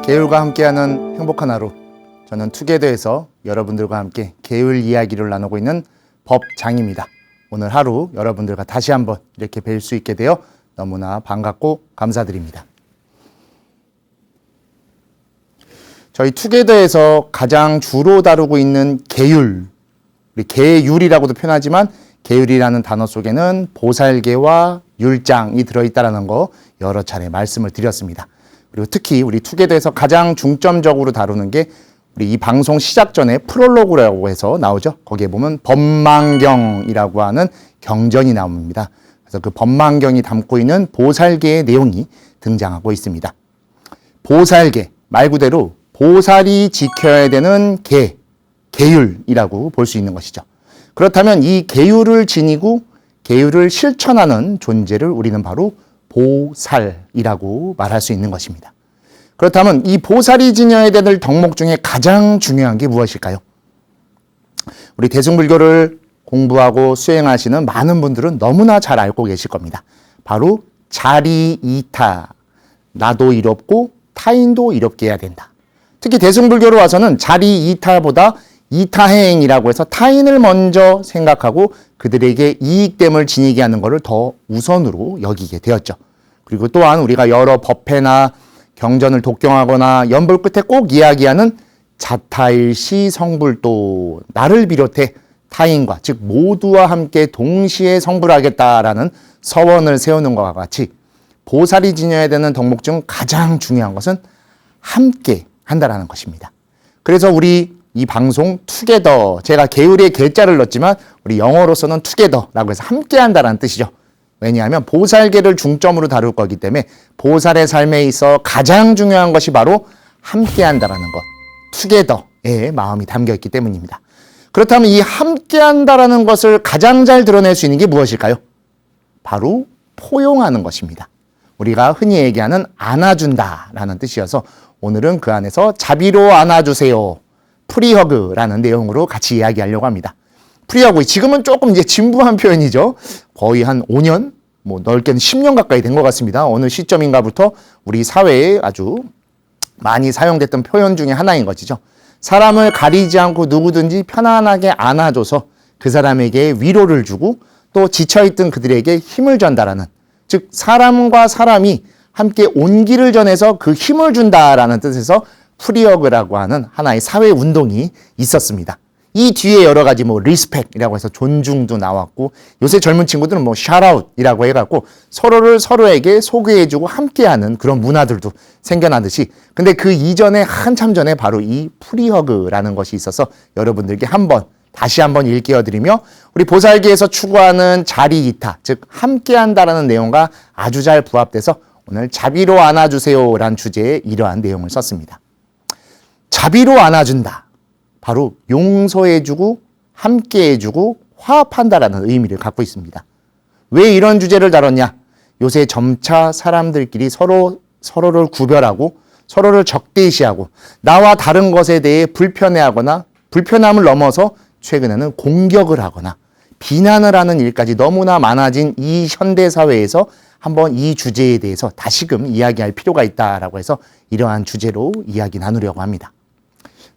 계율과 함께하는 행복한 하루. 저는 투게더에서 여러분들과 함께 계율 이야기를 나누고 있는 법장입니다. 오늘 하루 여러분들과 다시 한번 이렇게 뵐 수 있게 되어 너무나 반갑고 감사드립니다. 저희 투게더에서 가장 주로 다루고 있는 계율, 우리 계율이라고도 표현하지만 계율이라는 단어 속에는 보살계와 율장이 들어있다는 거 여러 차례 말씀을 드렸습니다. 그리고 특히 우리 투게더에서 가장 중점적으로 다루는 게 우리 이 방송 시작 전에 프롤로그라고 해서 나오죠. 거기에 보면 법망경이라고 하는 경전이 나옵니다. 그래서 그 법망경이 담고 있는 보살계의 내용이 등장하고 있습니다. 보살계, 말 그대로 보살이 지켜야 되는 계율이라고 볼 수 있는 것이죠. 그렇다면 이 계율을 지니고 계율을 실천하는 존재를 우리는 바로 보살이라고 말할 수 있는 것입니다. 그렇다면 이 보살이 지녀야 될 덕목 중에 가장 중요한 게 무엇일까요? 우리 대승불교를 공부하고 수행하시는 많은 분들은 너무나 잘 알고 계실 겁니다. 바로 자리이타, 나도 이롭고 타인도 이롭게 해야 된다. 특히 대승불교로 와서는 자리이타보다 이타행이라고 해서 타인을 먼저 생각하고 그들에게 이익됨을 지니게 하는 것을 더 우선으로 여기게 되었죠. 그리고 또한 우리가 여러 법회나 경전을 독경하거나 연불 끝에 꼭 이야기하는 자타일시 성불도, 나를 비롯해 타인과 즉 모두와 함께 동시에 성불하겠다라는 서원을 세우는 것과 같이 보살이 지녀야 되는 덕목 중 가장 중요한 것은 함께 한다라는 것입니다. 그래서 우리 이 방송 투게더, 제가 계율의 계자를 넣었지만 우리 영어로서는 투게더라고 해서 함께 한다라는 뜻이죠. 왜냐하면 보살계를 중점으로 다룰 거기 때문에 보살의 삶에 있어 가장 중요한 것이 바로 함께 한다라는 것, 투게더의 마음이 담겨 있기 때문입니다. 그렇다면 이 함께 한다라는 것을 가장 잘 드러낼 수 있는 게 무엇일까요? 바로 포용하는 것입니다. 우리가 흔히 얘기하는 안아준다라는 뜻이어서 오늘은 그 안에서 자비로 안아주세요. 프리허그라는 내용으로 같이 이야기하려고 합니다. 프리허그, 지금은 조금 이제 진부한 표현이죠. 거의 한 5년, 넓게는 10년 가까이 된 것 같습니다. 어느 시점인가부터 우리 사회에 아주 많이 사용됐던 표현 중에 하나인 것이죠. 사람을 가리지 않고 누구든지 편안하게 안아줘서 그 사람에게 위로를 주고 또 지쳐있던 그들에게 힘을 전달하는, 즉 사람과 사람이 함께 온기를 전해서 그 힘을 준다라는 뜻에서 프리허그라고 하는 하나의 사회 운동이 있었습니다. 이 뒤에 여러 가지 리스펙이라고 해서 존중도 나왔고, 요새 젊은 친구들은 샤라웃이라고 해갖고 서로에게 소개해주고 함께하는 그런 문화들도 생겨나듯이, 근데 그 이전에 한참 전에 바로 이 프리허그라는 것이 있어서 여러분들께 다시 한번 일깨워드리며 우리 보살계에서 추구하는 자리이타, 즉 함께한다라는 내용과 아주 잘 부합돼서 오늘 자비로 안아주세요라는 주제에 이러한 내용을 썼습니다. 자비로 안아준다. 바로 용서해주고 함께해주고 화합한다라는 의미를 갖고 있습니다. 왜 이런 주제를 다뤘냐? 요새 점차 사람들끼리 서로를 구별하고 서로를 적대시하고 나와 다른 것에 대해 불편해하거나 불편함을 넘어서 최근에는 공격을 하거나 비난을 하는 일까지 너무나 많아진 이 현대사회에서 한번 이 주제에 대해서 다시금 이야기할 필요가 있다라고 해서 이러한 주제로 이야기 나누려고 합니다.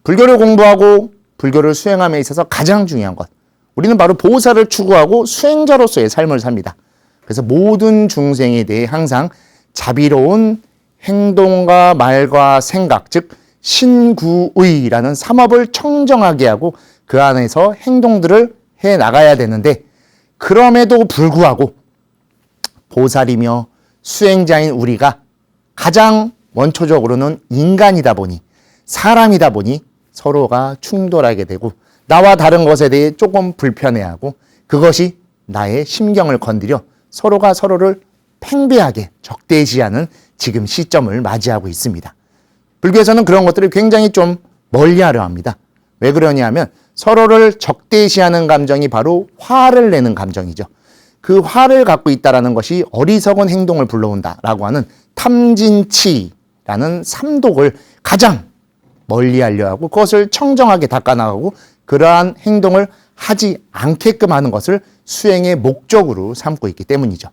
불교를 공부하고 불교를 수행함에 있어서 가장 중요한 것, 우리는 바로 보살을 추구하고 수행자로서의 삶을 삽니다. 그래서 모든 중생에 대해 항상 자비로운 행동과 말과 생각, 즉 신구의라는 삼업을 청정하게 하고 그 안에서 행동들을 해 나가야 되는데, 그럼에도 불구하고 보살이며 수행자인 우리가 가장 원초적으로는 인간이다 보니, 사람이다 보니 서로가 충돌하게 되고 나와 다른 것에 대해 조금 불편해하고 그것이 나의 심경을 건드려 서로가 서로를 팽배하게 적대시하는 지금 시점을 맞이하고 있습니다. 불교에서는 그런 것들을 굉장히 좀 멀리하려 합니다. 왜 그러냐면 서로를 적대시하는 감정이 바로 화를 내는 감정이죠. 그 화를 갖고 있다는 것이 어리석은 행동을 불러온다라고 하는 탐진치라는 삼독을 가장 멀리하려 하고 그것을 청정하게 닦아나가고 그러한 행동을 하지 않게끔 하는 것을 수행의 목적으로 삼고 있기 때문이죠.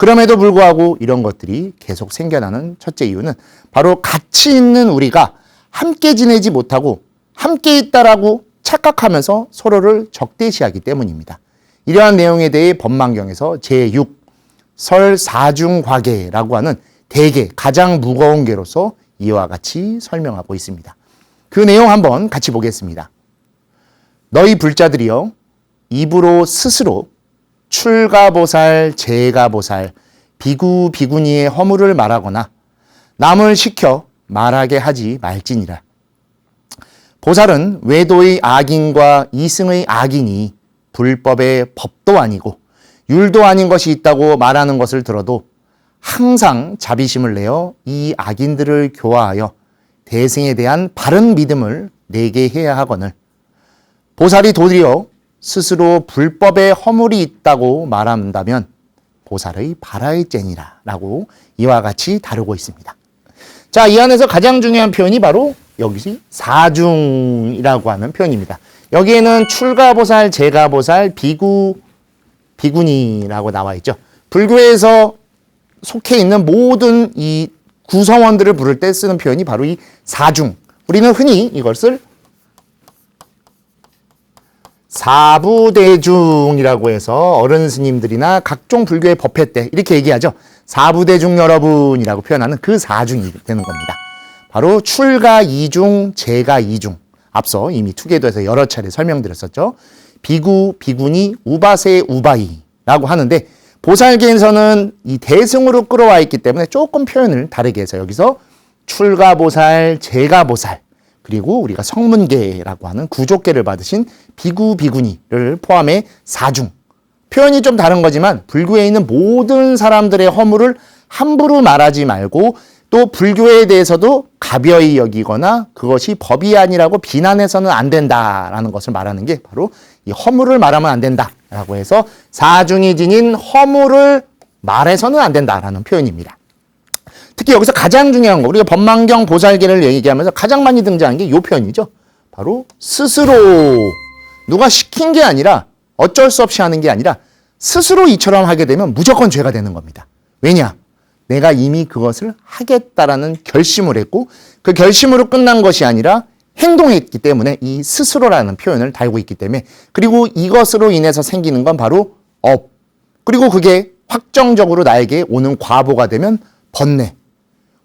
그럼에도 불구하고 이런 것들이 계속 생겨나는 첫째 이유는 바로 같이 있는 우리가 함께 지내지 못하고 함께 있다라고 착각하면서 서로를 적대시하기 때문입니다. 이러한 내용에 대해 법망경에서 제6 설사중과계라고 하는 대계, 가장 무거운 계로서 이와 같이 설명하고 있습니다. 그 내용 한번 같이 보겠습니다. 너희 불자들이여 입으로 스스로 출가보살, 제가보살, 비구, 비구니의 허물을 말하거나 남을 시켜 말하게 하지 말지니라. 보살은 외도의 악인과 이승의 악인이 불법의 법도 아니고 율도 아닌 것이 있다고 말하는 것을 들어도 항상 자비심을 내어 이 악인들을 교화하여 대승에 대한 바른 믿음을 내게 해야 하거늘 보살이 도리어 스스로 불법의 허물이 있다고 말한다면 보살의 바라의죄니라 라고 이와 같이 다루고 있습니다. 자, 이 안에서 가장 중요한 표현이 바로 여기서 사중이라고 하는 표현입니다. 여기에는 출가보살, 제가보살, 비구, 비구니라고 나와 있죠. 불교에서 속해 있는 모든 이 구성원들을 부를 때 쓰는 표현이 바로 이 사중. 우리는 흔히 이것을 사부대중이라고 해서 어른 스님들이나 각종 불교의 법회 때 이렇게 얘기하죠. 사부대중 여러분이라고 표현하는 그 사중이 되는 겁니다. 바로 출가 이중, 제가 이중. 앞서 이미 투게더에서 여러 차례 설명드렸었죠. 비구, 비구니, 우바세, 우바이라고 하는데 보살계에서는 이 대승으로 끌어와 있기 때문에 조금 표현을 다르게 해서 여기서 출가보살, 제가보살, 그리고 우리가 성문계라고 하는 구족계를 받으신 비구, 비구니를 포함해 사중. 표현이 좀 다른 거지만 불교에 있는 모든 사람들의 허물을 함부로 말하지 말고 또 불교에 대해서도 가벼이 여기거나 그것이 법이 아니라고 비난해서는 안 된다라는 것을 말하는 게 바로 이 허물을 말하면 안 된다라고 해서 사중이 지닌 허물을 말해서는 안 된다라는 표현입니다. 특히 여기서 가장 중요한 거, 우리가 법망경 보살계를 얘기하면서 가장 많이 등장한 게 이 표현이죠. 바로 스스로 누가 시킨 게 아니라 어쩔 수 없이 하는 게 아니라 스스로 이처럼 하게 되면 무조건 죄가 되는 겁니다. 왜냐? 내가 이미 그것을 하겠다라는 결심을 했고 그 결심으로 끝난 것이 아니라 행동했기 때문에 이 스스로라는 표현을 달고 있기 때문에 그리고 이것으로 인해서 생기는 건 바로 업. 그리고 그게 확정적으로 나에게 오는 과보가 되면 번뇌.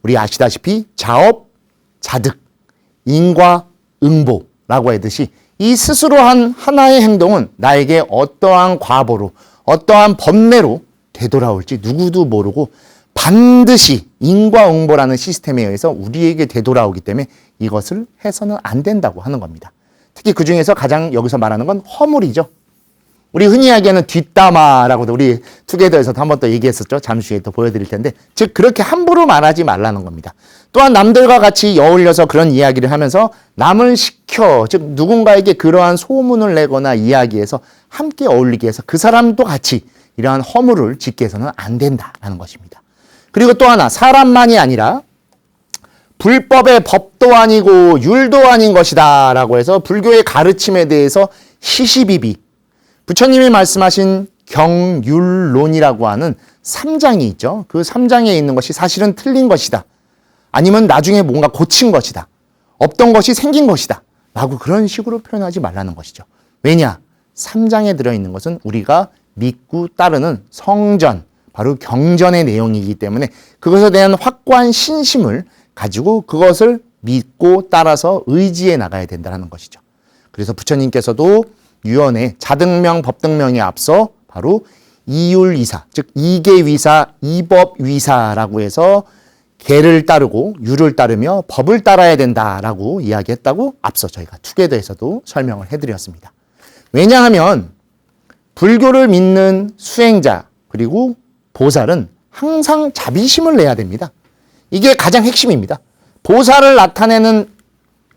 우리 아시다시피 자업, 자득, 인과, 응보라고 하듯이 이 스스로 한 하나의 행동은 나에게 어떠한 과보로 어떠한 번뇌로 되돌아올지 누구도 모르고 반드시 인과응보라는 시스템에 의해서 우리에게 되돌아오기 때문에 이것을 해서는 안 된다고 하는 겁니다. 특히 그 중에서 가장 여기서 말하는 건 허물이죠. 우리 흔히 이야기하는 뒷담화라고도 우리 투게더에서도 한 번 더 얘기했었죠. 잠시 후에 또 보여드릴 텐데 즉 그렇게 함부로 말하지 말라는 겁니다. 또한 남들과 같이 어울려서 그런 이야기를 하면서 남을 시켜 즉 누군가에게 그러한 소문을 내거나 이야기해서 함께 어울리게 해서 그 사람도 같이 이러한 허물을 짓게 해서는 안 된다라는 것입니다. 그리고 또 하나 사람만이 아니라 불법의 법도 아니고 율도 아닌 것이다 라고 해서 불교의 가르침에 대해서 시시비비 부처님이 말씀하신 경율론이라고 하는 3장이 있죠. 그 3장에 있는 것이 사실은 틀린 것이다. 아니면 나중에 뭔가 고친 것이다. 없던 것이 생긴 것이다. 라고 그런 식으로 표현하지 말라는 것이죠. 왜냐? 3장에 들어있는 것은 우리가 믿고 따르는 성전, 바로 경전의 내용이기 때문에 그것에 대한 확고한 신심을 가지고 그것을 믿고 따라서 의지해 나가야 된다는 것이죠. 그래서 부처님께서도 유언에 자등명, 법등명에 앞서 바로 이율이사, 즉 이계위사, 이법위사라고 해서 계를 따르고 율을 따르며 법을 따라야 된다라고 이야기했다고 앞서 저희가 투게더에서도 설명을 해드렸습니다. 왜냐하면 불교를 믿는 수행자 그리고 보살은 항상 자비심을 내야 됩니다. 이게 가장 핵심입니다. 보살을 나타내는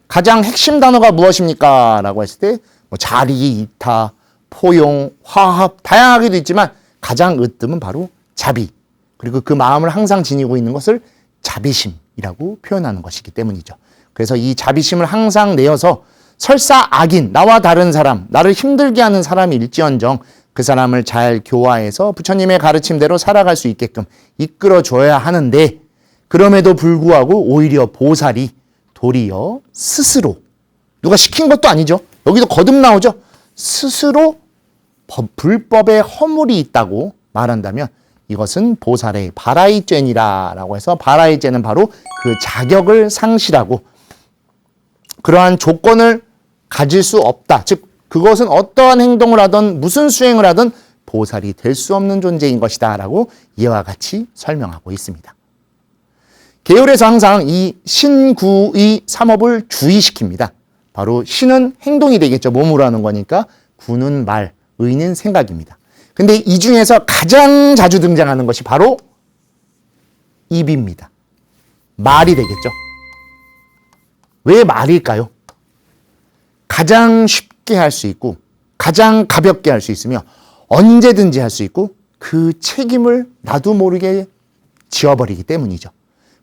가장 핵심 단어가 무엇입니까? 라고 했을 때 뭐 자리, 이타, 포용, 화합 다양하게도 있지만 가장 으뜸은 바로 자비 그리고 그 마음을 항상 지니고 있는 것을 자비심이라고 표현하는 것이기 때문이죠. 그래서 이 자비심을 항상 내어서 설사 악인, 나와 다른 사람, 나를 힘들게 하는 사람이 일지언정 그 사람을 잘 교화해서 부처님의 가르침대로 살아갈 수 있게끔 이끌어줘야 하는데, 그럼에도 불구하고 오히려 보살이 도리어 스스로, 누가 시킨 것도 아니죠. 여기도 거듭 나오죠. 스스로 불법에 허물이 있다고 말한다면 이것은 보살의 바라이죄니라라고 해서, 바라이죄는 바로 그 자격을 상실하고 그러한 조건을 가질 수 없다. 즉 그것은 어떠한 행동을 하든 무슨 수행을 하든 보살이 될 수 없는 존재인 것이다 라고 이와 같이 설명하고 있습니다. 계율에서 항상 이 신구의 삼업을 주의시킵니다. 바로 신은 행동이 되겠죠. 몸으로 하는 거니까. 구는 말, 의는 생각입니다. 근데 이 중에서 가장 자주 등장하는 것이 바로 입입니다. 말이 되겠죠. 왜 말일까요? 가장 쉽게 할 수 있고 가장 가볍게 할 수 있으며 언제든지 할 수 있고 그 책임을 나도 모르게 지워버리기 때문이죠.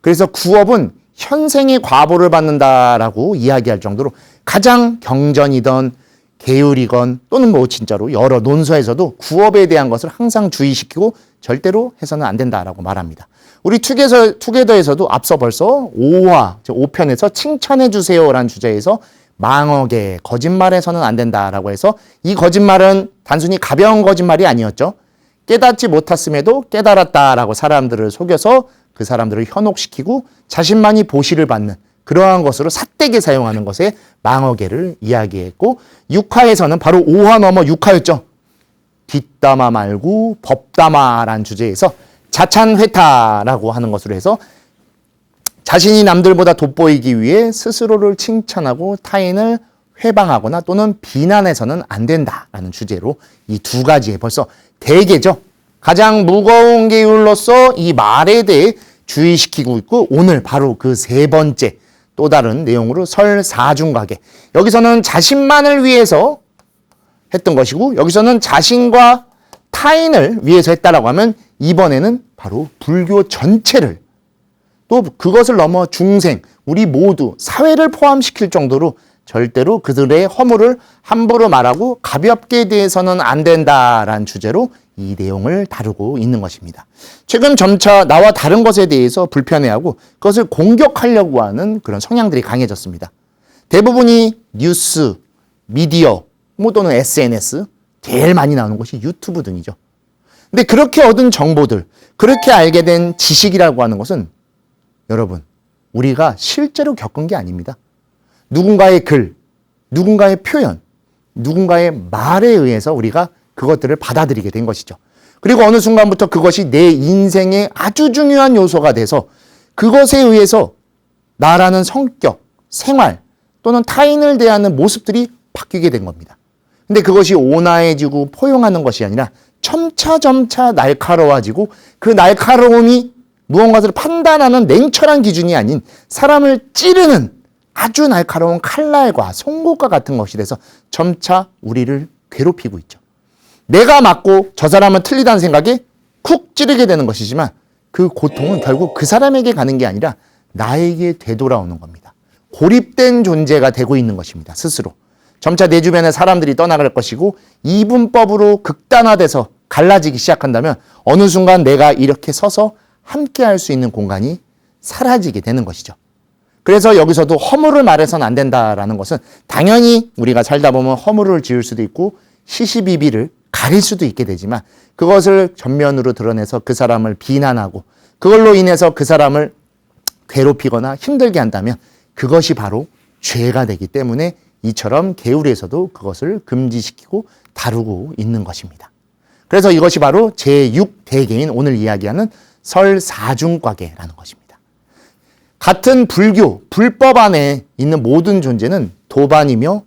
그래서 구업은 현생의 과보를 받는다라고 이야기할 정도로 가장 경전이든 계율이건 또는 뭐 진짜로 여러 논서에서도 구업에 대한 것을 항상 주의시키고 절대로 해서는 안 된다라고 말합니다. 우리 투게더에서도 앞서 벌써 5편에서 칭찬해 주세요라는 주제에서 망언계, 거짓말해서는 안 된다라고 해서 이 거짓말은 단순히 가벼운 거짓말이 아니었죠. 깨닫지 못했음에도 깨달았다라고 사람들을 속여서 그 사람들을 현혹시키고 자신만이 보시를 받는 그러한 것으로 삿되게 사용하는 것에 망언계를 이야기했고, 6화에서는 바로 5화 넘어 6화였죠. 뒷담화 말고 법담화라는 주제에서 자찬회타라고 하는 것으로 해서 자신이 남들보다 돋보이기 위해 스스로를 칭찬하고 타인을 회방하거나 또는 비난해서는 안 된다라는 주제로 이 두 가지에 벌써 대개죠. 가장 무거운 계율로서 이 말에 대해 주의시키고 있고, 오늘 바로 그 세 번째 또 다른 내용으로 설사중과계. 여기서는 자신만을 위해서 했던 것이고 여기서는 자신과 타인을 위해서 했다라고 하면 이번에는 바로 불교 전체를 또 그것을 넘어 중생, 우리 모두 사회를 포함시킬 정도로 절대로 그들의 허물을 함부로 말하고 가볍게 대해서는 안 된다라는 주제로 이 내용을 다루고 있는 것입니다. 최근 점차 나와 다른 것에 대해서 불편해하고 그것을 공격하려고 하는 그런 성향들이 강해졌습니다. 대부분이 뉴스, 미디어, 또는 SNS, 제일 많이 나오는 것이 유튜브 등이죠. 근데 그렇게 얻은 정보들, 그렇게 알게 된 지식이라고 하는 것은 여러분, 우리가 실제로 겪은 게 아닙니다. 누군가의 글, 누군가의 표현, 누군가의 말에 의해서 우리가 그것들을 받아들이게 된 것이죠. 그리고 어느 순간부터 그것이 내 인생의 아주 중요한 요소가 돼서 그것에 의해서 나라는 성격, 생활 또는 타인을 대하는 모습들이 바뀌게 된 겁니다. 근데 그것이 온화해지고 포용하는 것이 아니라 점차 날카로워지고 그 날카로움이 무언가를 판단하는 냉철한 기준이 아닌 사람을 찌르는 아주 날카로운 칼날과 송곳과 같은 것이 돼서 점차 우리를 괴롭히고 있죠. 내가 맞고 저 사람은 틀리다는 생각에 쿡 찌르게 되는 것이지만 그 고통은 결국 그 사람에게 가는 게 아니라 나에게 되돌아오는 겁니다. 고립된 존재가 되고 있는 것입니다. 스스로. 점차 내 주변에 사람들이 떠나갈 것이고 이분법으로 극단화돼서 갈라지기 시작한다면 어느 순간 내가 이렇게 서서 함께 할 수 있는 공간이 사라지게 되는 것이죠. 그래서 여기서도 허물을 말해서는 안 된다라는 것은 당연히 우리가 살다 보면 허물을 지을 수도 있고 시시비비를 가릴 수도 있게 되지만 그것을 전면으로 드러내서 그 사람을 비난하고 그걸로 인해서 그 사람을 괴롭히거나 힘들게 한다면 그것이 바로 죄가 되기 때문에 이처럼 계율에서도 그것을 금지시키고 다루고 있는 것입니다. 그래서 이것이 바로 제6대계인 오늘 이야기하는 설사중과계라는 것입니다. 같은 불교, 불법 안에 있는 모든 존재는 도반이며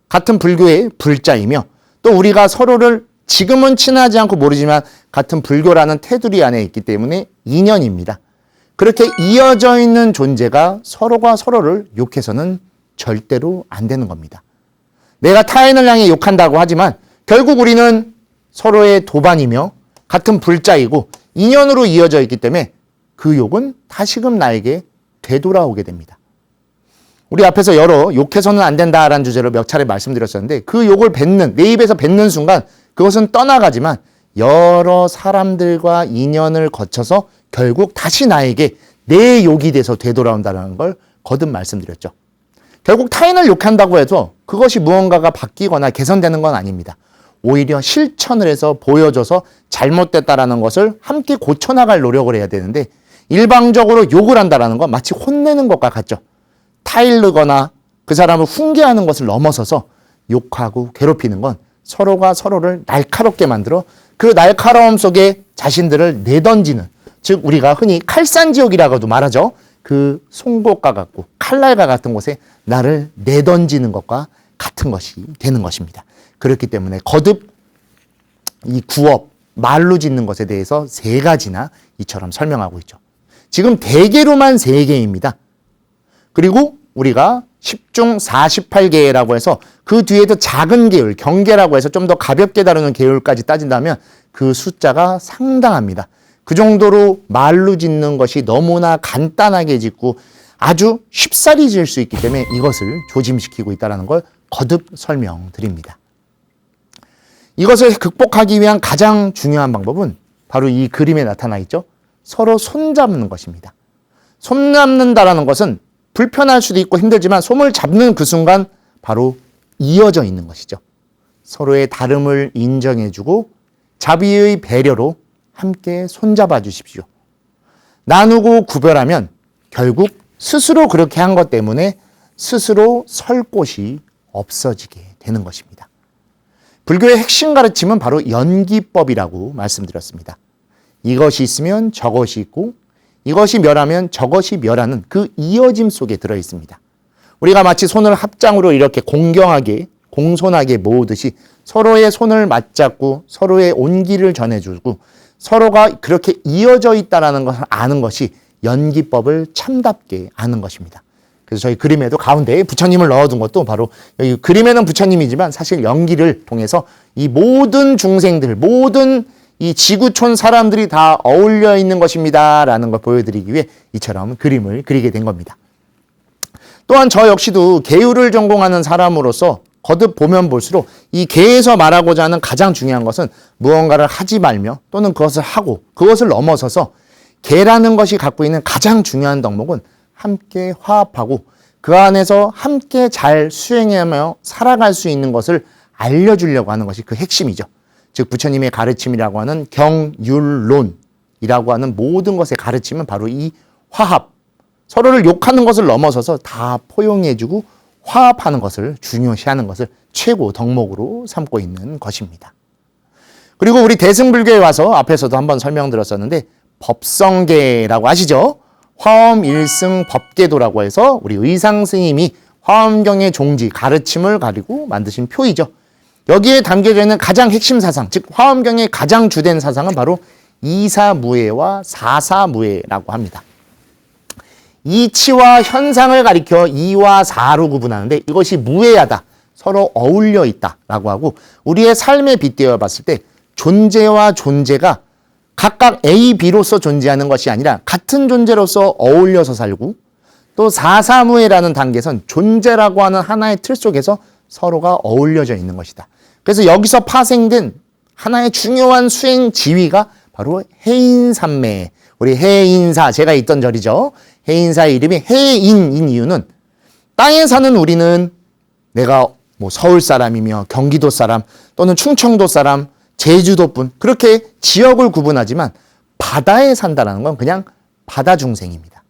같은 불교의 불자이며 또 우리가 서로를 지금은 친하지 않고 모르지만 같은 불교라는 테두리 안에 있기 때문에 인연입니다. 그렇게 이어져 있는 존재가 서로가 서로를 욕해서는 절대로 안 되는 겁니다. 내가 타인을 향해 욕한다고 하지만 결국 우리는 서로의 도반이며 같은 불자이고 인연으로 이어져 있기 때문에 그 욕은 다시금 나에게 되돌아오게 됩니다. 우리 앞에서 여러 욕해서는 안 된다라는 주제로 몇 차례 말씀드렸었는데 그 욕을 뱉는, 내 입에서 뱉는 순간 그것은 떠나가지만 여러 사람들과 인연을 거쳐서 결국 다시 나에게 내 욕이 돼서 되돌아온다는 걸 거듭 말씀드렸죠. 결국 타인을 욕한다고 해서 그것이 무언가가 바뀌거나 개선되는 건 아닙니다. 오히려 실천을 해서 보여줘서 잘못됐다라는 것을 함께 고쳐나갈 노력을 해야 되는데, 일방적으로 욕을 한다라는 건 마치 혼내는 것과 같죠. 타일르거나 그 사람을 훈계하는 것을 넘어서서 욕하고 괴롭히는 건 서로가 서로를 날카롭게 만들어 그 날카로움 속에 자신들을 내던지는, 즉 우리가 흔히 칼산지옥이라고도 말하죠. 그 송곳과 같고 칼날과 같은 곳에 나를 내던지는 것과 같은 것이 되는 것입니다. 그렇기 때문에 거듭 이 구업, 말로 짓는 것에 대해서 3가지나 이처럼 설명하고 있죠. 지금 대개로만 3개입니다. 그리고 우리가 10중 48계라고 해서 그 뒤에도 작은 계율, 경계라고 해서 좀 더 가볍게 다루는 계율까지 따진다면 그 숫자가 상당합니다. 그 정도로 말로 짓는 것이 너무나 간단하게 짓고 아주 쉽사리 지을 수 있기 때문에 이것을 조심시키고 있다는 걸 거듭 설명드립니다. 이것을 극복하기 위한 가장 중요한 방법은 바로 이 그림에 나타나 있죠. 서로 손잡는 것입니다. 손잡는다라는 것은 불편할 수도 있고 힘들지만 손을 잡는 그 순간 바로 이어져 있는 것이죠. 서로의 다름을 인정해주고 자비의 배려로 함께 손잡아 주십시오. 나누고 구별하면 결국 스스로 그렇게 한 것 때문에 스스로 설 곳이 없어지게 되는 것입니다. 불교의 핵심 가르침은 바로 연기법이라고 말씀드렸습니다. 이것이 있으면 저것이 있고 이것이 멸하면 저것이 멸하는 그 이어짐 속에 들어 있습니다. 우리가 마치 손을 합장으로 이렇게 공경하게 공손하게 모으듯이 서로의 손을 맞잡고 서로의 온기를 전해주고 서로가 그렇게 이어져 있다는 것을 아는 것이 연기법을 참답게 아는 것입니다. 그래서 저희 그림에도 가운데에 부처님을 넣어둔 것도 바로 여기 그림에는 부처님이지만 사실 연기를 통해서 이 모든 중생들, 모든 이 지구촌 사람들이 다 어울려 있는 것입니다 라는 걸 보여드리기 위해 이처럼 그림을 그리게 된 겁니다. 또한 저 역시도 계율을 전공하는 사람으로서 거듭 보면 볼수록 이 계에서 말하고자 하는 가장 중요한 것은 무언가를 하지 말며 또는 그것을 하고 그것을 넘어서서 계라는 것이 갖고 있는 가장 중요한 덕목은 함께 화합하고 그 안에서 함께 잘 수행하며 살아갈 수 있는 것을 알려주려고 하는 것이 그 핵심이죠. 즉 부처님의 가르침이라고 하는 경율론이라고 하는 모든 것의 가르침은 바로 이 화합, 서로를 욕하는 것을 넘어서서 다 포용해주고 화합하는 것을 중요시하는 것을 최고 덕목으로 삼고 있는 것입니다. 그리고 우리 대승불교에 와서 앞에서도 한번 설명드렸었는데 법성계라고 아시죠? 화엄일승 법계도라고 해서 우리 의상 스님이 화엄경의 종지, 가르침을 가지고 만드신 표이죠. 여기에 담겨져 있는 가장 핵심 사상, 즉 화엄경의 가장 주된 사상은 바로 이사무예와 사사무예라고 합니다. 이치와 현상을 가리켜 이와 사로 구분하는데 이것이 무예하다, 서로 어울려 있다라고 하고 우리의 삶에 빗대어 봤을 때 존재와 존재가 각각 A, B로서 존재하는 것이 아니라 같은 존재로서 어울려서 살고 또 사사무예라는 단계에선 존재라고 하는 하나의 틀 속에서 서로가 어울려져 있는 것이다. 그래서 여기서 파생된 하나의 중요한 수행 지위가 바로 해인산매, 우리 해인사, 제가 있던 절이죠. 해인사의 이름이 해인인 이유는 땅에 사는 우리는 내가 뭐 서울 사람이며 경기도 사람 또는 충청도 사람, 제주도분 그렇게 지역을 구분하지만 바다에 산다는 건 그냥 바다 중생입니다.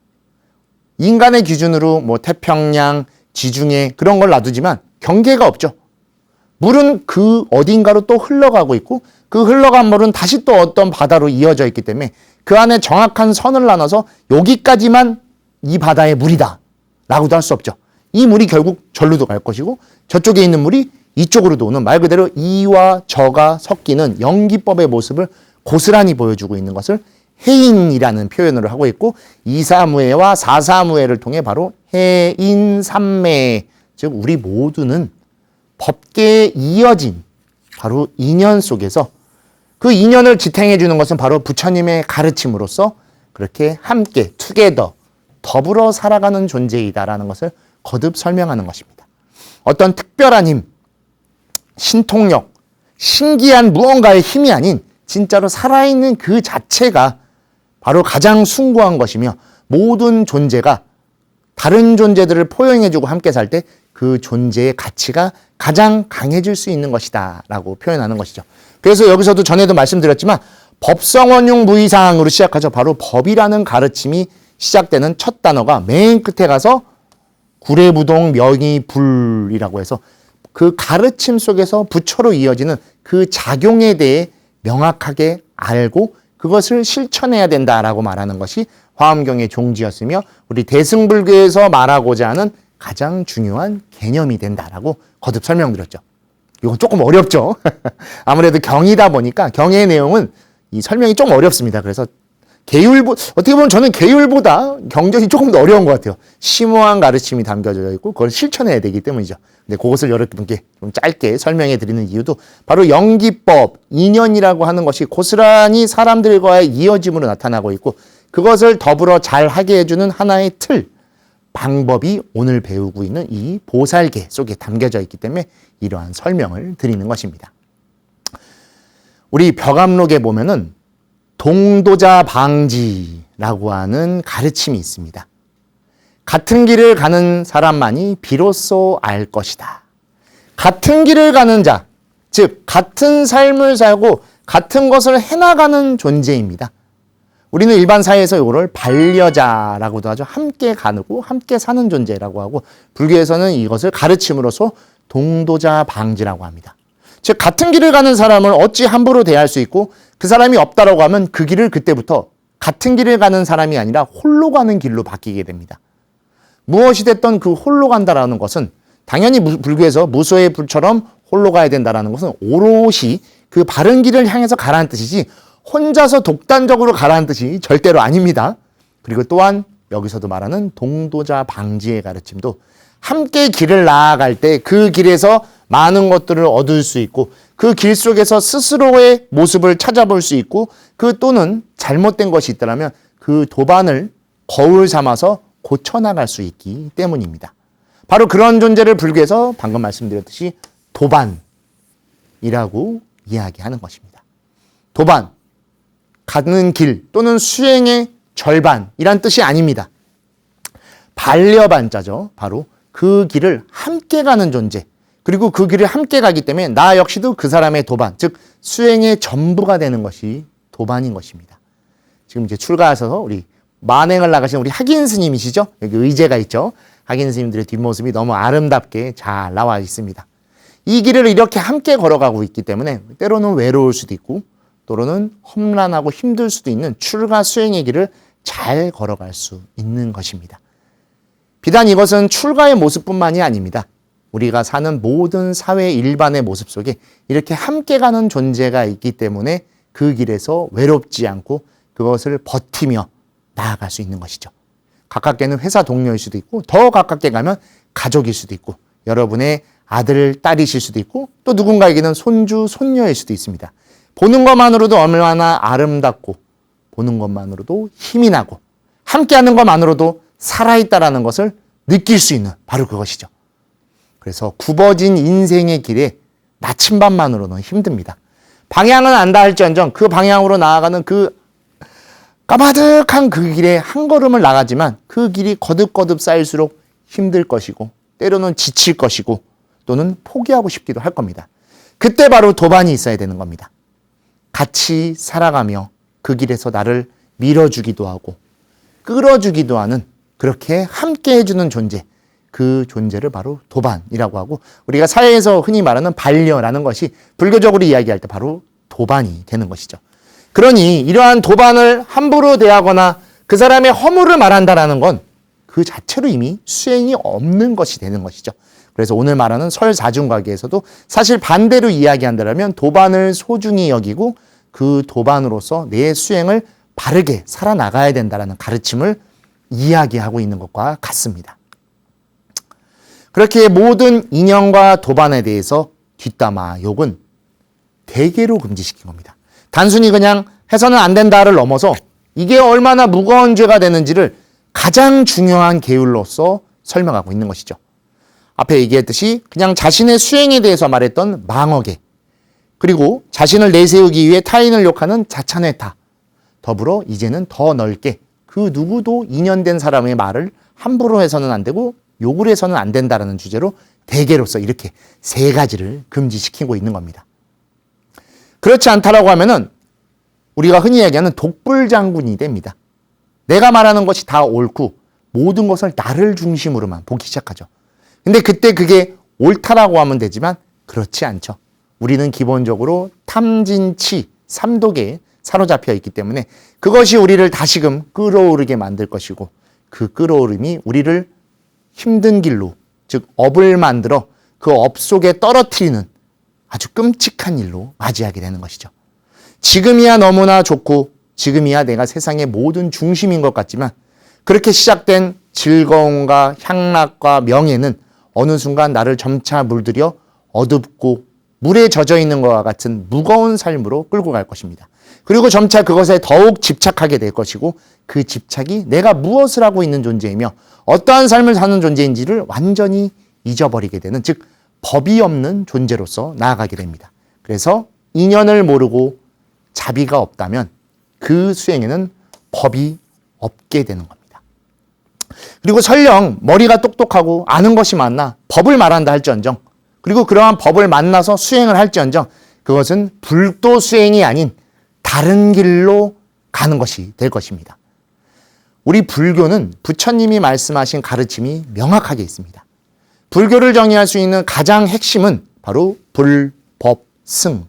인간의 기준으로 뭐 태평양, 지중해 그런 걸 놔두지만 경계가 없죠. 물은 그 어딘가로 또 흘러가고 있고 그 흘러간 물은 다시 또 어떤 바다로 이어져 있기 때문에 그 안에 정확한 선을 나눠서 여기까지만 이 바다의 물이다 라고도 할 수 없죠. 이 물이 결국 절로도 갈 것이고 저쪽에 있는 물이 이쪽으로도 오는 말 그대로 이와 저가 섞이는 연기법의 모습을 고스란히 보여주고 있는 것을 해인이라는 표현으로 하고 있고 이사무예와 사사무예를 통해 바로 해인삼매, 즉 우리 모두는 법계에 이어진 바로 인연 속에서 그 인연을 지탱해 주는 것은 바로 부처님의 가르침으로서 그렇게 함께 투게더 더불어 살아가는 존재이다라는 것을 거듭 설명하는 것입니다. 어떤 특별한 힘, 신통력, 신기한 무언가의 힘이 아닌 진짜로 살아있는 그 자체가 바로 가장 숭고한 것이며 모든 존재가 다른 존재들을 포용해주고 함께 살 때 그 존재의 가치가 가장 강해질 수 있는 것이다 라고 표현하는 것이죠. 그래서 여기서도 전에도 말씀드렸지만 법성원용 무이상으로 시작하죠. 바로 법이라는 가르침이 시작되는 첫 단어가 맨 끝에 가서 구례부동 명의불이라고 해서 그 가르침 속에서 부처로 이어지는 그 작용에 대해 명확하게 알고 그것을 실천해야 된다라고 말하는 것이 화엄경의 종지였으며 우리 대승불교에서 말하고자 하는 가장 중요한 개념이 된다라고 거듭 설명드렸죠. 이건 조금 어렵죠. 아무래도 경이다 보니까 경의 내용은 이 설명이 좀 어렵습니다. 그래서 어떻게 보면 저는 계율보다 경전이 조금 더 어려운 것 같아요. 심오한 가르침이 담겨져 있고 그걸 실천해야 되기 때문이죠. 근데 그것을 여러분께 좀 짧게 설명해 드리는 이유도 바로 연기법, 인연이라고 하는 것이 고스란히 사람들과의 이어짐으로 나타나고 있고 그것을 더불어 잘 하게 해주는 하나의 틀, 방법이 오늘 배우고 있는 이 보살계 속에 담겨져 있기 때문에 이러한 설명을 드리는 것입니다. 우리 벽암록에 보면은 동도자 방지라고 하는 가르침이 있습니다. 같은 길을 가는 사람만이 비로소 알 것이다. 같은 길을 가는 자, 즉 같은 삶을 살고 같은 것을 해나가는 존재입니다. 우리는 일반 사회에서 이거를 반려자라고도 하죠. 함께 가누고 함께 사는 존재라고 하고 불교에서는 이것을 가르침으로써 동도자 방지라고 합니다. 즉 같은 길을 가는 사람을 어찌 함부로 대할 수 있고 그 사람이 없다라고 하면 그 길을 그때부터 같은 길을 가는 사람이 아니라 홀로 가는 길로 바뀌게 됩니다. 무엇이 됐던 그 홀로 간다라는 것은 당연히 불교에서 무소의 불처럼 홀로 가야 된다라는 것은 오롯이 그 바른 길을 향해서 가라는 뜻이지 혼자서 독단적으로 가라는 뜻이 절대로 아닙니다. 그리고 또한 여기서도 말하는 동도자 방지의 가르침도 함께 길을 나아갈 때 그 길에서 많은 것들을 얻을 수 있고 그 길 속에서 스스로의 모습을 찾아볼 수 있고 그 또는 잘못된 것이 있더라면 그 도반을 거울 삼아서 고쳐나갈 수 있기 때문입니다. 바로 그런 존재를 불교에서 방금 말씀드렸듯이 도반이라고 이야기하는 것입니다. 도반, 가는 길 또는 수행의 절반이란 뜻이 아닙니다. 반려반자죠. 바로 그 길을 함께 가는 존재. 그리고 그 길을 함께 가기 때문에 나 역시도 그 사람의 도반, 즉 수행의 전부가 되는 것이 도반인 것입니다. 지금 이제 출가하셔서 우리 만행을 나가신 우리 학인 스님이시죠? 여기 의제가 있죠. 학인 스님들의 뒷모습이 너무 아름답게 잘 나와 있습니다. 이 길을 이렇게 함께 걸어가고 있기 때문에 때로는 외로울 수도 있고 또는 험난하고 힘들 수도 있는 출가 수행의 길을 잘 걸어갈 수 있는 것입니다. 비단 이것은 출가의 모습뿐만이 아닙니다. 우리가 사는 모든 사회 일반의 모습 속에 이렇게 함께 가는 존재가 있기 때문에 그 길에서 외롭지 않고 그것을 버티며 나아갈 수 있는 것이죠. 가깝게는 회사 동료일 수도 있고 더 가깝게 가면 가족일 수도 있고 여러분의 아들, 딸이실 수도 있고 또 누군가에게는 손주, 손녀일 수도 있습니다. 보는 것만으로도 얼마나 아름답고 보는 것만으로도 힘이 나고 함께하는 것만으로도 살아있다라는 것을 느낄 수 있는 바로 그것이죠. 그래서 굽어진 인생의 길에 나침반만으로는 힘듭니다. 방향은 안다 할지언정 그 방향으로 나아가는 그 까마득한 그 길에 한 걸음을 나가지만 그 길이 거듭거듭 쌓일수록 힘들 것이고 때로는 지칠 것이고 또는 포기하고 싶기도 할 겁니다. 그때 바로 도반이 있어야 되는 겁니다. 같이 살아가며 그 길에서 나를 밀어주기도 하고 끌어주기도 하는 그렇게 함께 해주는 존재, 그 존재를 바로 도반이라고 하고 우리가 사회에서 흔히 말하는 반려라는 것이 불교적으로 이야기할 때 바로 도반이 되는 것이죠. 그러니 이러한 도반을 함부로 대하거나 그 사람의 허물을 말한다라는 건 그 자체로 이미 수행이 없는 것이 되는 것이죠. 그래서 오늘 말하는 설사중과기에서도 사실 반대로 이야기한다면 도반을 소중히 여기고 그 도반으로서 내 수행을 바르게 살아나가야 된다는 가르침을 이야기하고 있는 것과 같습니다. 그렇게 모든 인연과 도반에 대해서 뒷담화 욕은 대개로 금지시킨 겁니다. 단순히 그냥 해서는 안 된다를 넘어서 이게 얼마나 무거운 죄가 되는지를 가장 중요한 계율로서 설명하고 있는 것이죠. 앞에 얘기했듯이 그냥 자신의 수행에 대해서 말했던 망어계, 그리고 자신을 내세우기 위해 타인을 욕하는 자찬회타. 더불어 이제는 더 넓게 그 누구도 인연된 사람의 말을 함부로 해서는 안 되고 욕을 해서는 안 된다라는 주제로 대개로서 이렇게 세 가지를 금지시키고 있는 겁니다. 그렇지 않다라고 하면은 우리가 흔히 얘기하는 독불장군이 됩니다. 내가 말하는 것이 다 옳고 모든 것을 나를 중심으로만 보기 시작하죠. 근데 그때 그게 옳다라고 하면 되지만 그렇지 않죠. 우리는 기본적으로 탐진치, 삼독에 사로잡혀 있기 때문에 그것이 우리를 다시금 끌어오르게 만들 것이고 그 끌어오름이 우리를 힘든 길로, 즉 업을 만들어 그 업 속에 떨어뜨리는 아주 끔찍한 일로 맞이하게 되는 것이죠. 지금이야 너무나 좋고 지금이야 내가 세상의 모든 중심인 것 같지만 그렇게 시작된 즐거움과 향락과 명예는 어느 순간 나를 점차 물들여 어둡고 물에 젖어 있는 것과 같은 무거운 삶으로 끌고 갈 것입니다. 그리고 점차 그것에 더욱 집착하게 될 것이고 그 집착이 내가 무엇을 하고 있는 존재이며 어떠한 삶을 사는 존재인지를 완전히 잊어버리게 되는, 즉 법이 없는 존재로서 나아가게 됩니다. 그래서 인연을 모르고 자비가 없다면 그 수행에는 법이 없게 되는 겁니다. 그리고 설령 머리가 똑똑하고 아는 것이 많나 법을 말한다 할지언정, 그리고 그러한 법을 만나서 수행을 할지언정 그것은 불도 수행이 아닌 다른 길로 가는 것이 될 것입니다. 우리 불교는 부처님이 말씀하신 가르침이 명확하게 있습니다. 불교를 정의할 수 있는 가장 핵심은 바로 불, 법, 승,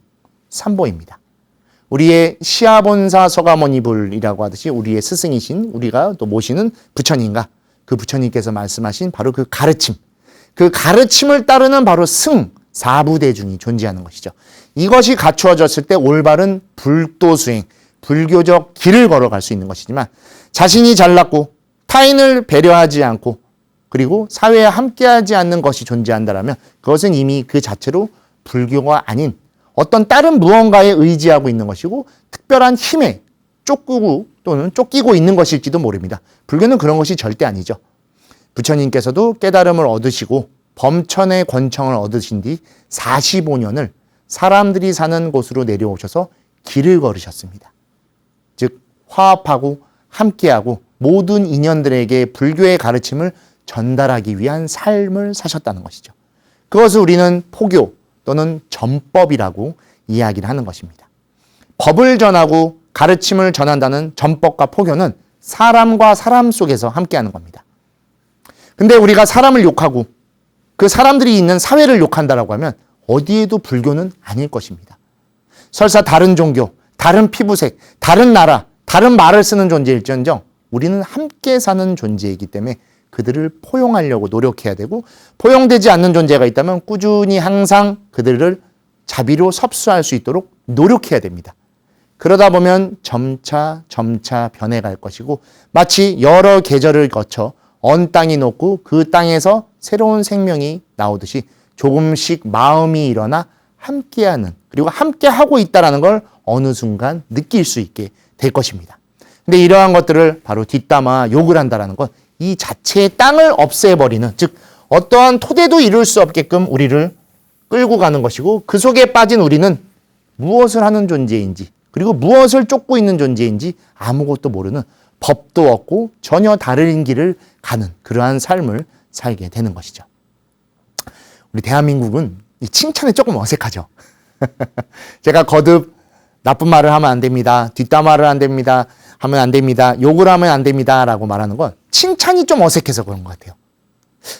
삼보입니다. 우리의 시아본사 서가모니불이라고 하듯이 우리의 스승이신 우리가 또 모시는 부처님과 그 부처님께서 말씀하신 바로 그 가르침, 그 가르침을 따르는 바로 승, 사부대중이 존재하는 것이죠. 이것이 갖추어졌을 때 올바른 불도 수행, 불교적 길을 걸어갈 수 있는 것이지만 자신이 잘났고 타인을 배려하지 않고 그리고 사회에 함께하지 않는 것이 존재한다면 그것은 이미 그 자체로 불교가 아닌 어떤 다른 무언가에 의지하고 있는 것이고 특별한 힘에 쫓기고 또는 쫓기고 있는 것일지도 모릅니다. 불교는 그런 것이 절대 아니죠. 부처님께서도 깨달음을 얻으시고 범천의 권청을 얻으신 뒤 45년을 사람들이 사는 곳으로 내려오셔서 길을 걸으셨습니다. 즉 화합하고 함께하고 모든 인연들에게 불교의 가르침을 전달하기 위한 삶을 사셨다는 것이죠. 그것을 우리는 포교 또는 전법이라고 이야기를 하는 것입니다. 법을 전하고 가르침을 전한다는 전법과 포교는 사람과 사람 속에서 함께하는 겁니다. 근데 우리가 사람을 욕하고 그 사람들이 있는 사회를 욕한다라고 하면 어디에도 불교는 아닐 것입니다. 설사 다른 종교, 다른 피부색, 다른 나라, 다른 말을 쓰는 존재일지언정 우리는 함께 사는 존재이기 때문에 그들을 포용하려고 노력해야 되고 포용되지 않는 존재가 있다면 꾸준히 항상 그들을 자비로 섭수할 수 있도록 노력해야 됩니다. 그러다 보면 점차 변해갈 것이고 마치 여러 계절을 거쳐 언 땅이 녹고 그 땅에서 새로운 생명이 나오듯이 조금씩 마음이 일어나 함께하는 그리고 함께하고 있다는 걸 어느 순간 느낄 수 있게 될 것입니다. 근데 이러한 것들을 바로 뒷담화 욕을 한다는 건 이 자체의 땅을 없애버리는, 즉 어떠한 토대도 이룰 수 없게끔 우리를 끌고 가는 것이고 그 속에 빠진 우리는 무엇을 하는 존재인지 그리고 무엇을 쫓고 있는 존재인지 아무것도 모르는 법도 없고 전혀 다른 길을 가는 그러한 삶을 살게 되는 것이죠. 우리 대한민국은 이 칭찬에 조금 어색하죠. 제가 거듭 나쁜 말을 하면 안 됩니다. 뒷담화를 안 됩니다. 하면 안 됩니다. 욕을 하면 안 됩니다. 라고 말하는 건 칭찬이 좀 어색해서 그런 것 같아요.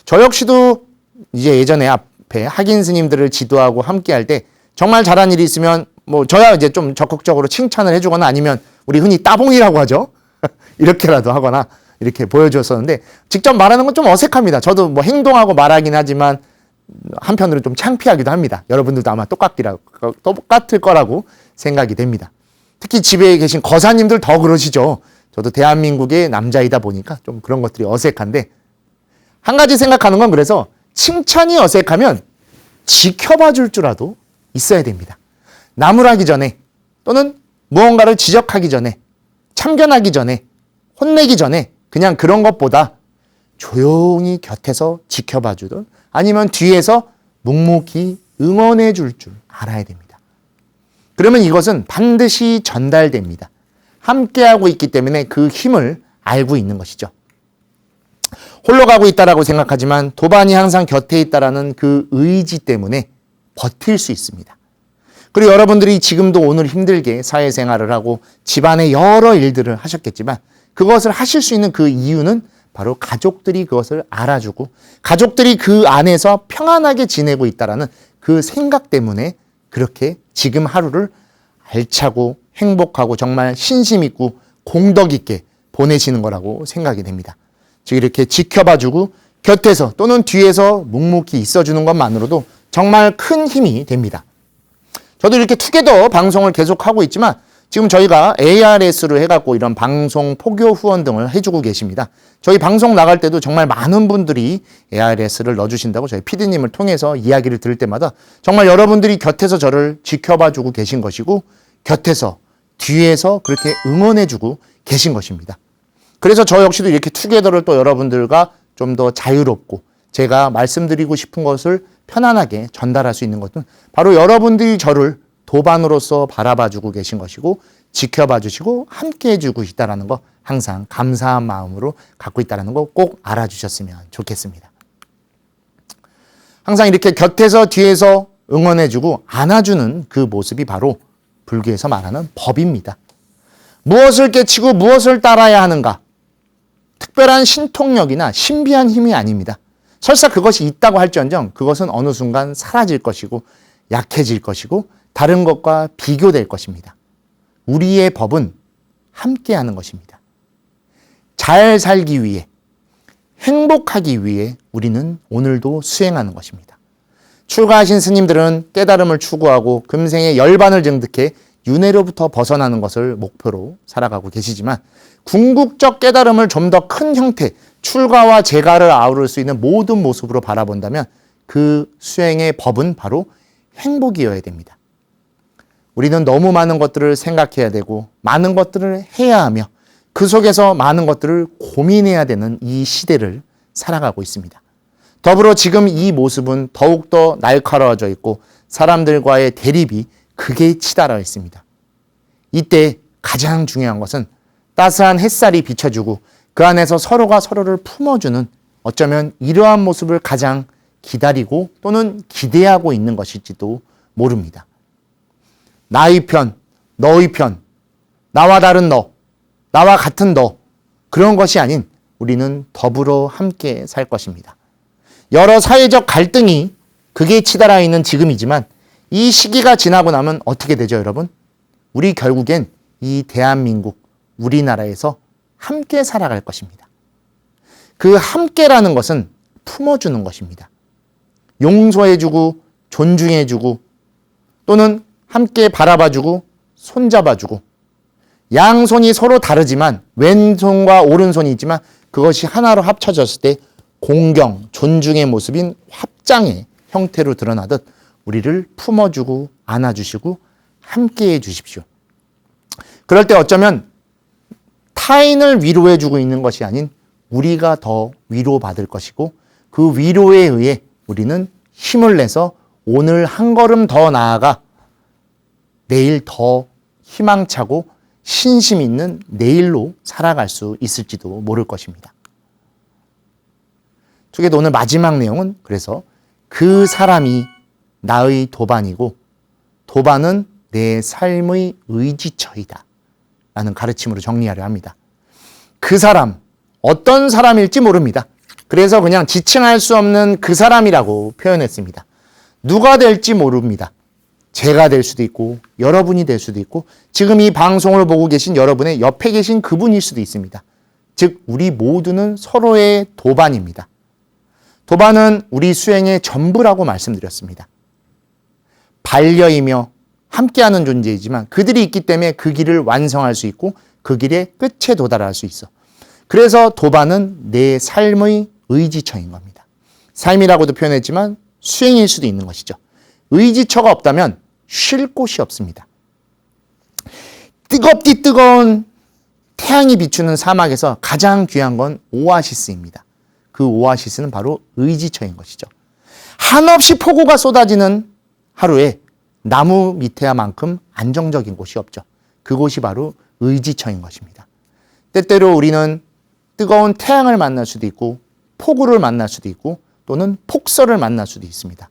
저 역시도 이제 예전에 앞에 학인 스님들을 지도하고 함께 할 때 정말 잘한 일이 있으면 뭐 저야 이제 좀 적극적으로 칭찬을 해주거나 아니면 우리 흔히 따봉이라고 하죠. 이렇게라도 하거나 이렇게 보여줬었는데 직접 말하는 건 좀 어색합니다. 저도 뭐 행동하고 말하긴 하지만 한편으로 좀 창피하기도 합니다. 여러분들도 아마 똑같을 거라고 생각이 됩니다. 특히 집에 계신 거사님들 더 그러시죠. 저도 대한민국의 남자이다 보니까 좀 그런 것들이 어색한데 한 가지 생각하는 건 그래서 칭찬이 어색하면 지켜봐 줄 줄라도 있어야 됩니다. 나무라기 전에 또는 무언가를 지적하기 전에 참견하기 전에 혼내기 전에 그냥 그런 것보다 조용히 곁에서 지켜봐 주든 아니면 뒤에서 묵묵히 응원해 줄 알아야 됩니다. 그러면 이것은 반드시 전달됩니다. 함께하고 있기 때문에 그 힘을 알고 있는 것이죠. 홀로 가고 있다라고 생각하지만 도반이 항상 곁에 있다라는 그 의지 때문에 버틸 수 있습니다. 그리고 여러분들이 지금도 오늘 힘들게 사회생활을 하고 집안의 여러 일들을 하셨겠지만 그것을 하실 수 있는 그 이유는 바로 가족들이 그것을 알아주고 가족들이 그 안에서 평안하게 지내고 있다라는 그 생각 때문에 그렇게 지금 하루를 알차고 행복하고 정말 신심 있고 공덕 있게 보내시는 거라고 생각이 됩니다. 즉 이렇게 지켜봐주고 곁에서 또는 뒤에서 묵묵히 있어주는 것만으로도 정말 큰 힘이 됩니다. 저도 이렇게 투게더 방송을 계속하고 있지만 지금 저희가 ARS로 해갖고 이런 방송 포교 후원 등을 해주고 계십니다. 저희 방송 나갈 때도 정말 많은 분들이 ARS를 넣어주신다고 저희 PD님을 통해서 이야기를 들을 때마다 정말 여러분들이 곁에서 저를 지켜봐주고 계신 것이고 곁에서 뒤에서 그렇게 응원해주고 계신 것입니다. 그래서 저 역시도 이렇게 투게더를 또 여러분들과 좀 더 자유롭고 제가 말씀드리고 싶은 것을 편안하게 전달할 수 있는 것은 바로 여러분들이 저를 도반으로서 바라봐주고 계신 것이고 지켜봐주시고 함께해주고 있다는 거 항상 감사한 마음으로 갖고 있다는 거 꼭 알아주셨으면 좋겠습니다. 항상 이렇게 곁에서 뒤에서 응원해주고 안아주는 그 모습이 바로 불교에서 말하는 법입니다. 무엇을 깨치고 무엇을 따라야 하는가? 특별한 신통력이나 신비한 힘이 아닙니다. 설사 그것이 있다고 할지언정 그것은 어느 순간 사라질 것이고 약해질 것이고 다른 것과 비교될 것입니다. 우리의 법은 함께하는 것입니다. 잘 살기 위해, 행복하기 위해 우리는 오늘도 수행하는 것입니다. 출가하신 스님들은 깨달음을 추구하고 금생에 열반을 증득해 윤회로부터 벗어나는 것을 목표로 살아가고 계시지만 궁극적 깨달음을 좀 더 큰 형태, 출가와 재가를 아우를 수 있는 모든 모습으로 바라본다면 그 수행의 법은 바로 행복이어야 됩니다. 우리는 너무 많은 것들을 생각해야 되고 많은 것들을 해야 하며 그 속에서 많은 것들을 고민해야 되는 이 시대를 살아가고 있습니다. 더불어 지금 이 모습은 더욱더 날카로워져 있고 사람들과의 대립이 극에 치달아 있습니다. 이때 가장 중요한 것은 따스한 햇살이 비춰주고 그 안에서 서로가 서로를 품어주는 어쩌면 이러한 모습을 가장 기다리고 또는 기대하고 있는 것일지도 모릅니다. 나의 편, 너의 편, 나와 다른 너, 나와 같은 너 그런 것이 아닌 우리는 더불어 함께 살 것입니다. 여러 사회적 갈등이 극에 치달아 있는 지금이지만 이 시기가 지나고 나면 어떻게 되죠, 여러분? 우리 결국엔 이 대한민국, 우리나라에서 함께 살아갈 것입니다. 그 함께라는 것은 품어주는 것입니다. 용서해주고 존중해주고 또는 함께 바라봐주고 손잡아주고 양손이 서로 다르지만 왼손과 오른손이 있지만 그것이 하나로 합쳐졌을 때 공경, 존중의 모습인 합장의 형태로 드러나듯 우리를 품어주고 안아주시고 함께해 주십시오. 그럴 때 어쩌면 타인을 위로해주고 있는 것이 아닌 우리가 더 위로받을 것이고 그 위로에 의해 우리는 힘을 내서 오늘 한 걸음 더 나아가 내일 더 희망차고 신심 있는 내일로 살아갈 수 있을지도 모를 것입니다. 투게더 오늘 마지막 내용은 그래서 그 사람이 나의 도반이고 도반은 내 삶의 의지처이다 라는 가르침으로 정리하려 합니다. 그 사람, 어떤 사람일지 모릅니다. 그래서 그냥 지칭할 수 없는 그 사람이라고 표현했습니다. 누가 될지 모릅니다. 제가 될 수도 있고 여러분이 될 수도 있고 지금 이 방송을 보고 계신 여러분의 옆에 계신 그분일 수도 있습니다. 즉 우리 모두는 서로의 도반입니다. 도반은 우리 수행의 전부라고 말씀드렸습니다. 반려이며 함께하는 존재이지만 그들이 있기 때문에 그 길을 완성할 수 있고 그 길의 끝에 도달할 수 있어. 그래서 도반은 내 삶의 의지처인 겁니다. 삶이라고도 표현했지만 수행일 수도 있는 것이죠. 의지처가 없다면 쉴 곳이 없습니다. 뜨겁디 뜨거운 태양이 비추는 사막에서 가장 귀한 건 오아시스입니다. 그 오아시스는 바로 의지처인 것이죠. 한없이 폭우가 쏟아지는 하루에 나무 밑에만큼 안정적인 곳이 없죠. 그곳이 바로 의지처인 것입니다. 때때로 우리는 뜨거운 태양을 만날 수도 있고 폭우를 만날 수도 있고 또는 폭설을 만날 수도 있습니다.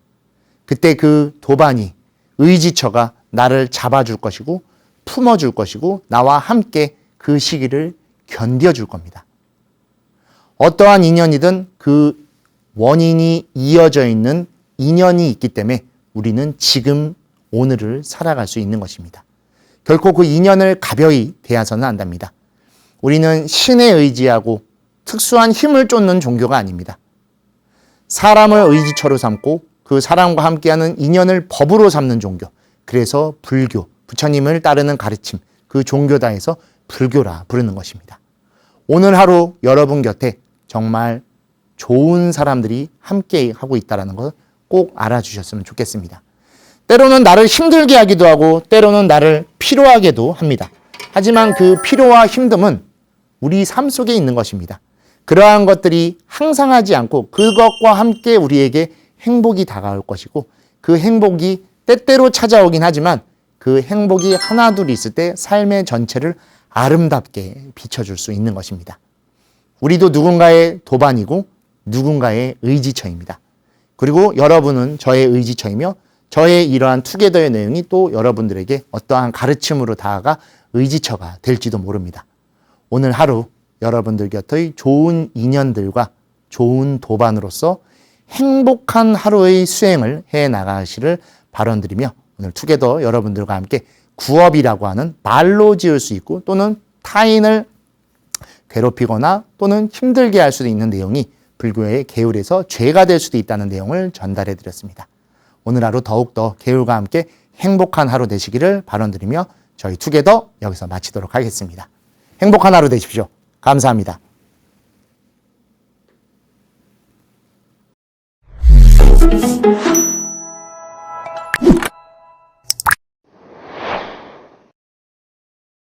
그때 그 도반이 의지처가 나를 잡아줄 것이고 품어줄 것이고 나와 함께 그 시기를 견뎌줄 겁니다. 어떠한 인연이든 그 원인이 이어져 있는 인연이 있기 때문에 우리는 지금 오늘을 살아갈 수 있는 것입니다. 결코 그 인연을 가벼이 대해서는 안 됩니다. 우리는 신에 의지하고 특수한 힘을 쫓는 종교가 아닙니다. 사람을 의지처로 삼고 그 사람과 함께하는 인연을 법으로 삼는 종교. 그래서 불교, 부처님을 따르는 가르침, 그 종교다 해서 불교라 부르는 것입니다. 오늘 하루 여러분 곁에 정말 좋은 사람들이 함께 하고 있다는 것 꼭 알아주셨으면 좋겠습니다. 때로는 나를 힘들게 하기도 하고 때로는 나를 피로하게도 합니다. 하지만 그 피로와 힘듦은 우리 삶 속에 있는 것입니다. 그러한 것들이 항상 하지 않고 그것과 함께 우리에게 행복이 다가올 것이고 그 행복이 때때로 찾아오긴 하지만 그 행복이 하나둘 있을 때 삶의 전체를 아름답게 비춰줄 수 있는 것입니다. 우리도 누군가의 도반이고 누군가의 의지처입니다. 그리고 여러분은 저의 의지처이며 저의 이러한 투게더의 내용이 또 여러분들에게 어떠한 가르침으로 다가가 의지처가 될지도 모릅니다. 오늘 하루 여러분들 곁의 좋은 인연들과 좋은 도반으로서 행복한 하루의 수행을 해 나가시를 발언드리며 오늘 투게더 여러분들과 함께 구업이라고 하는 말로 지을 수 있고 또는 타인을 괴롭히거나 또는 힘들게 할 수도 있는 내용이 불교의 계율에서 죄가 될 수도 있다는 내용을 전달해 드렸습니다. 오늘 하루 더욱더 계율과 함께 행복한 하루 되시기를 발언드리며 저희 투게더 여기서 마치도록 하겠습니다. 행복한 하루 되십시오. 감사합니다.